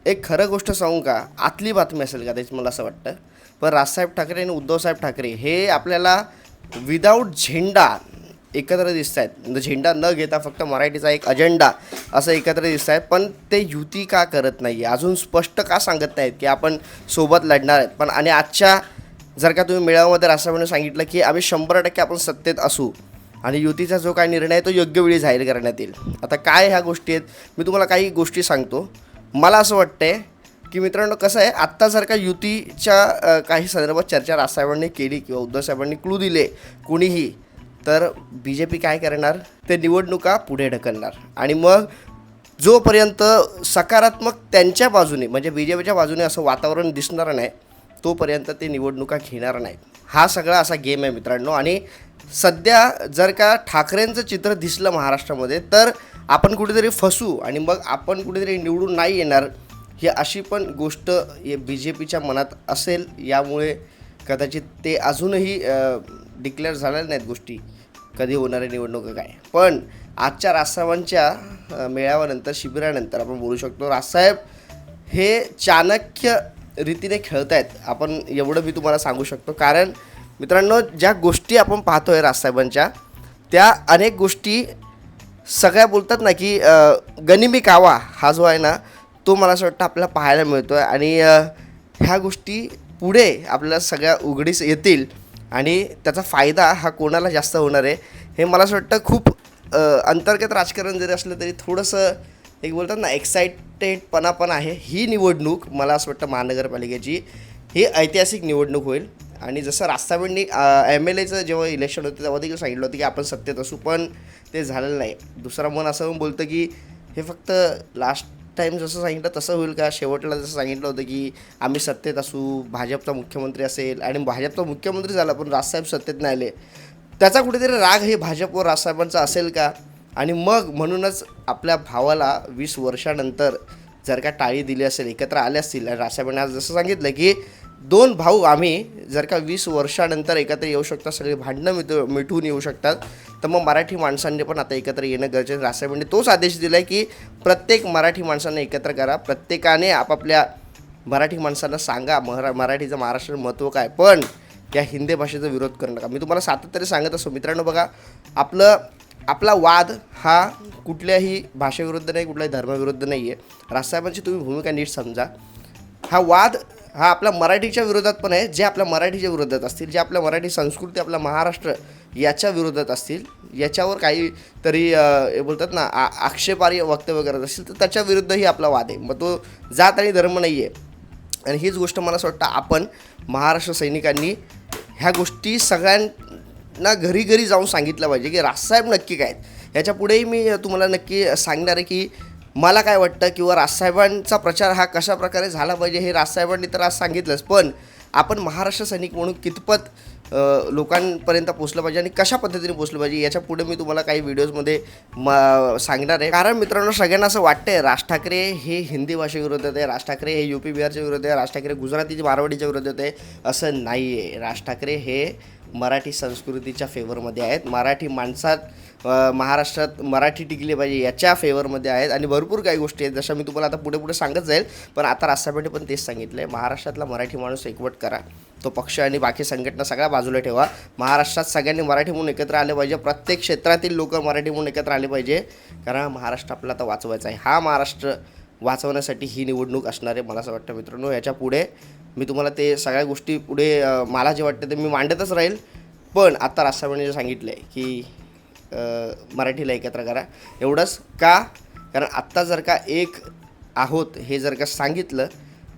एक खरं गोष्ट सांगू का? आतली बातमी असेल कदाचित मला असं वाटतं. पण राजसाहेब ठाकरे आणि उद्धवसाहेब ठाकरे हे आपल्याला विदाऊट झेंडा एकत्र दिसत आहेत. म्हणजे झेंडा न घेता फक्त मराठीचा एक अजेंडा असं एकत्र दिसत आहेत. पण ते युती का करत नाही आहे? अजून स्पष्ट का सांगत नाहीत की आपण सोबत लढणार आहेत? पण आणि आजच्या जर का तुम्ही मेळाव्यामध्ये राष्ट्रपतींनी सांगितलं की आम्ही 100% आपण सत्तेत असू आणि युतीचा जो काही निर्णय आहे तो योग्य वेळी जाहीर करण्यात येईल. आता काय ह्या गोष्टी आहेत? मी तुम्हाला काही गोष्टी सांगतो. मला असं वाटतंय की मित्रांनो कसं आहे, आत्ता जर का युतीच्या काही संदर्भात चर्चा राजसाहेबांनी केली किंवा उद्धवसाहेबांनी क्लू दिले कोणीही, तर बी जे पी काय करणार, ते निवडणुका पुढे ढकलणार. आणि मग जोपर्यंत सकारात्मक त्यांच्या बाजूने म्हणजे बी जे पीच्या बाजूने असं वातावरण दिसणार नाही तोपर्यंत ते निवडणुका घेणार नाहीत. हा सगळा असा गेम आहे मित्रांनो. आणि सध्या जर का ठाकरेंचं चित्र दिसलं महाराष्ट्रामध्ये तर आपण कुठेतरी फसू आणि मग आपण कुठेतरी निवडून नाही येणार, ही अशी पण गोष्ट बी जे पीच्या मनात असेल. यामुळे कदाचित ते अजूनही डिक्लेअर झालेल्या नाहीत गोष्टी, कधी होणाऱ्या निवडणुका काय. पण आजच्या राजसाहेबांच्या मेळाव्यानंतर शिबिरानंतर आपण बोलू शकतो राजसाहेब हे चाणक्य रीतीने खेळत आहेत. आपण एवढं मी तुम्हाला सांगू शकतो. कारण मित्रांनो, ज्या गोष्टी आपण पाहतो आहे राजसाहेबांच्या, त्या अनेक गोष्टी सगळ्या बोलतात ना की गनिमी कावा हा जो आहे ना, तो मला असं वाटतं आपल्याला पाहायला मिळतो आहे. आणि ह्या गोष्टी पुढे आपल्याला सगळ्या उघडीस येतील आणि त्याचा फायदा हा कोणाला जास्त होणार आहे हे मला असं वाटतं. खूप अंतर्गत राजकारण जरी असलं तरी थोडंसं एक बोलतात ना एक्साइटेडपणा पण आहे. ही निवडणूक मला असं वाटतं महानगरपालिकेची ही ऐतिहासिक निवडणूक होईल. आणि जसं राजसाहेबांनी MLAचं जेव्हा इलेक्शन होतं तेव्हा देखील सांगितलं होतं की आपण सत्तेत असू, पण ते झालेलं नाही. दुसरं मन असं पण बोलतं की हे फक्त लास्ट टाईम जसं सांगितलं तसं होईल का. शेवटला जसं सांगितलं होतं की आम्ही सत्तेत असू, भाजपचा मुख्यमंत्री असेल आणि भाजपचा मुख्यमंत्री झाला पण राजसाहेब सत्तेत नाही आले, त्याचा कुठेतरी राग हे भाजपवर राजसाहेबांचा असेल का. आणि मग म्हणूनच आपल्या भावाला 20 वर्षानंतर जर का टाळी दिली असेल, एकत्र आले असतील. आणि राजसाहेबांनी आज जसं सांगितलं की 2 भाऊ आम्ही जर का 20 वर्षानंतर एकत्र येऊ शकतात, सगळे भांडणं मिटवून येऊ शकतात, तर मग मराठी माणसांनी पण आता एकत्र येणं गरजेचं. राजसाहेबांनी तोच आदेश दिला आहे की प्रत्येक मराठी माणसांना एकत्र करा, प्रत्येकाने आपापल्या मराठी माणसांना सांगा मराठीचं महाराष्ट्रात महत्त्व काय, पण या हिंदी भाषेचा विरोध करू नका. मी तुम्हाला सातत्याने सांगत असतो मित्रांनो, बघा आपला वाद हा कुठल्याही भाषेविरुद्ध नाही, कुठल्याही धर्माविरुद्ध नाही आहे. राजसाहेबांची तुम्ही भूमिका नीट समजा. हा वाद हा आपल्या मराठीच्या विरोधात पण आहे, जे आपल्या मराठीच्या विरोधात असतील, जे आपल्या मराठी संस्कृती आपला महाराष्ट्र याच्या विरोधात असतील, याच्यावर काही तरी बोलतात ना आक्षेपार्ह वक्तव्य करत असतील, तर त्याच्या विरुद्धही आपला वाद आहे. मग तो जात आणि धर्म नाही आहे. आणि हीच गोष्ट मला असं वाटतं आपण महाराष्ट्र सैनिकांनी ह्या गोष्टी सगळ्यांना घरी घरी जाऊन सांगितलं पाहिजे की राजसाहेब नक्की काय आहेत. याच्या पुढेही मी तुम्हाला नक्की सांगणार आहे की मला काय वाटतं किंवा राजसाहेबांचा प्रचार हा कशा प्रकारे झाला पाहिजे. हे राजसाहेबांनी तर आज सांगितलंच, पण आपण महाराष्ट्र सैनिक म्हणून कितपत लोकांपर्यंत पोचलं पाहिजे आणि कशा पद्धतीने पोचलं पाहिजे याच्या पुढे मी तुम्हाला काही व्हिडिओजमध्ये सांगणार आहे. कारण मित्रांनो, सगळ्यांना असं वाटतं आहे राज ठाकरे हे हिंदी भाषेविरोधात आहे, राज ठाकरे हे UP बिहारच्या विरोधात आहे, राज ठाकरे गुजराती मारवाडीच्या विरोधात आहे. असं नाही आहे. राज ठाकरे हे मराठी संस्कृतीच्या फेवरमध्ये आहेत. मराठी माणसात महाराष्ट्रात मराठी टिकली पाहिजे याच्या फेवरमध्ये आहेत. आणि भरपूर काही गोष्टी आहेत जशा मी तुम्हाला आता पुढे सांगत जाईल. पण आता राजसाहेबांनी पण तेच सांगितलं आहे, महाराष्ट्रातला मराठी माणूस एकवट करा. तो पक्ष आणि बाकी संघटना सगळ्या बाजूला ठेवा. महाराष्ट्रात सगळ्यांनी मराठी म्हणून एकत्र आले पाहिजे. प्रत्येक क्षेत्रातील लोक मराठी म्हणून एकत्र आले पाहिजे. कारण महाराष्ट्र आपल्याला आता वाचवायचा आहे. हा महाराष्ट्र वाचवण्यासाठी ही निवडणूक असणार आहे मला असं वाटतं मित्रांनो. याच्या पुढे मी तुम्हाला ते सगळ्या गोष्टी पुढे मला जे वाटतं ते मी मांडतच राहील. पण आता राजसाहेबांनी जे सांगितलं आहे की मराठीला एकत्र करा, एवढंच का, कारण आत्ता जर का एक आहोत हे जर का सांगितलं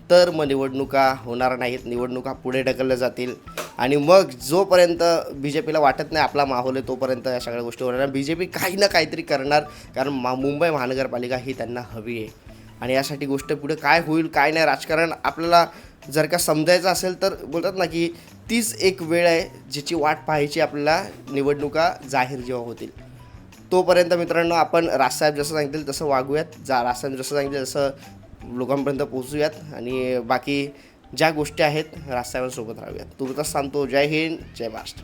तर मग निवडणुका होणार नाहीत, निवडणुका पुढे ढकलल्या जातील. आणि मग जोपर्यंत BJPला वाटत नाही आपला माहोल आहे तोपर्यंत या सगळ्या गोष्टी होणार. BJP काही ना काहीतरी करणार, कारण मुंबई महानगरपालिका ही त्यांना हवी आहे. आणि यासाठी गोष्ट पुढे काय होईल काय नाही राजकारण आपल्याला जर का समजायचं असेल तर बोलतात ना की तीच एक वेळ आहे ज्याची वाट पाहायची आपल्याला, निवडणुका जाहीर जेव्हा होतील तोपर्यंत मित्रांनो आपण राजसाहेब जसं सांगतील तसं वागूयात. राजसाहेब जसं सांगितलं तसं लोकांपर्यंत पोहोचूयात आणि बाकी ज्या गोष्टी आहेत राजसाहेबांसोबत राहूयात. तुमचाच सांगतो. जय हिंद, जय महाराष्ट्र.